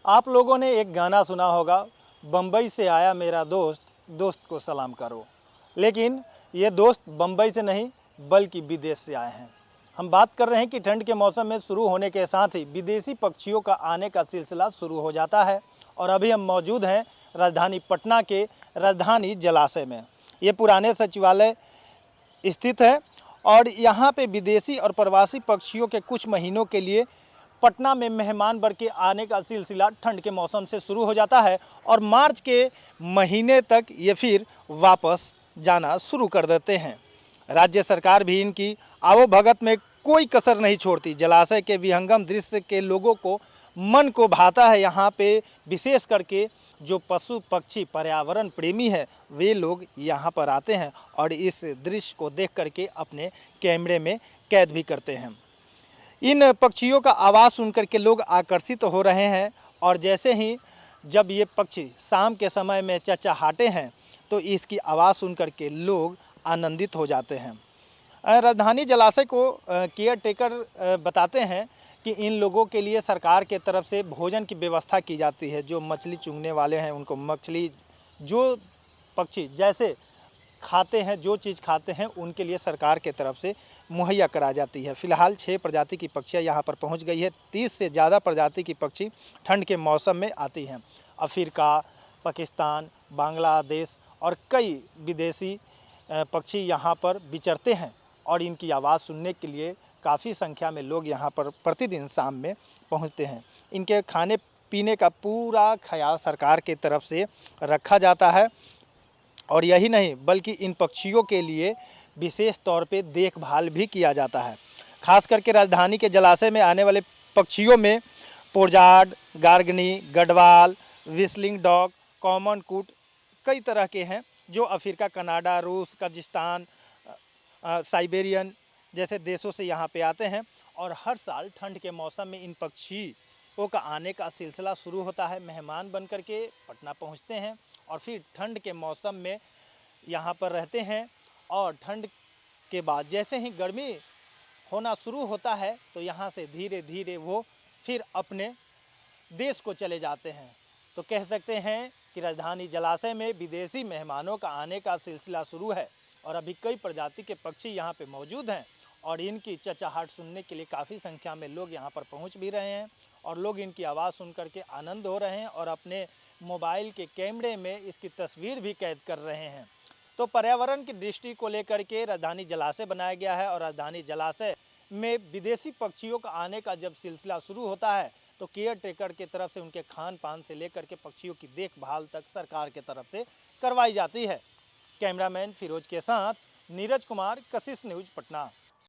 आप लोगों ने एक गाना सुना होगा, बम्बई से आया मेरा दोस्त, दोस्त को सलाम करो। लेकिन ये दोस्त बम्बई से नहीं बल्कि विदेश से आए हैं। हम बात कर रहे हैं कि ठंड के मौसम में शुरू होने के साथ ही विदेशी पक्षियों का आने का सिलसिला शुरू हो जाता है। और अभी हम मौजूद हैं राजधानी पटना के राजधानी जलाशय में। ये पुराने सचिवालय स्थित है और यहाँ पे विदेशी और प्रवासी पक्षियों के कुछ महीनों के लिए पटना में मेहमान बन के आने का सिलसिला ठंड के मौसम से शुरू हो जाता है और मार्च के महीने तक ये फिर वापस जाना शुरू कर देते हैं। राज्य सरकार भी इनकी आवभगत में कोई कसर नहीं छोड़ती। जलाशय के विहंगम दृश्य के लोगों को मन को भाता है। यहाँ पे विशेष करके जो पशु पक्षी पर्यावरण प्रेमी है वे लोग यहाँ पर आते हैं और इस दृश्य को देख करके अपने कैमरे में कैद भी करते हैं। इन पक्षियों का आवाज़ सुनकर के लोग आकर्षित हो रहे हैं और जैसे ही जब ये पक्षी शाम के समय में चहचहाते हैं तो इसकी आवाज़ सुनकर के लोग आनंदित हो जाते हैं। राजधानी जलाशय को केयर टेकर बताते हैं कि इन लोगों के लिए सरकार के तरफ से भोजन की व्यवस्था की जाती है। जो मछली चुंगने वाले हैं उनको मछली, जो पक्षी जैसे खाते हैं, जो चीज़ खाते हैं उनके लिए सरकार के तरफ से मुहैया करा जाती है। फ़िलहाल 6 प्रजाति की पक्षियाँ यहाँ पर पहुँच गई है। 30 से ज़्यादा प्रजाति की पक्षी ठंड के मौसम में आती हैं। अफ्रीका, पाकिस्तान, बांग्लादेश और कई विदेशी पक्षी यहाँ पर विचरते हैं और इनकी आवाज़ सुनने के लिए काफ़ी संख्या में लोग यहाँ पर प्रतिदिन शाम में पहुँचते हैं। इनके खाने पीने का पूरा ख्याल सरकार की तरफ से रखा जाता है और यही नहीं बल्कि इन पक्षियों के लिए विशेष तौर पे देखभाल भी किया जाता है। खास करके राजधानी के जलाशय में आने वाले पक्षियों में पोरजाड, गार्गनी, गढ़वाल, व्हिस्लिंग डॉग, कॉमन कूट कई तरह के हैं जो अफ्रीका, कनाडा, रूस, कजाकिस्तान, साइबेरियन जैसे देशों से यहाँ पे आते हैं। और हर साल ठंड के मौसम में इन पक्षियों का आने का सिलसिला शुरू होता है। मेहमान बन कर के पटना पहुँचते हैं और फिर ठंड के मौसम में यहाँ पर रहते हैं और ठंड के बाद जैसे ही गर्मी होना शुरू होता है तो यहाँ से धीरे धीरे वो फिर अपने देश को चले जाते हैं। तो कह सकते हैं कि राजधानी जलाशय में विदेशी मेहमानों का आने का सिलसिला शुरू है और अभी कई प्रजाति के पक्षी यहाँ पे मौजूद हैं और इनकी चहचहाट सुनने के लिए काफ़ी संख्या में लोग यहाँ पर पहुँच भी रहे हैं और लोग इनकी आवाज़ सुन करके आनंद हो रहे हैं और अपने मोबाइल के कैमरे में इसकी तस्वीर भी कैद कर रहे हैं। तो पर्यावरण की दृष्टि को लेकर के राजधानी जलाशय बनाया गया है और राजधानी जलाशय में विदेशी पक्षियों का आने का जब सिलसिला शुरू होता है तो केयर टेकर की तरफ से उनके खान पान से लेकर के पक्षियों की देखभाल तक सरकार की तरफ से करवाई जाती है। कैमरामैन फिरोज के साथ नीरज कुमार, कशिश न्यूज़, पटना।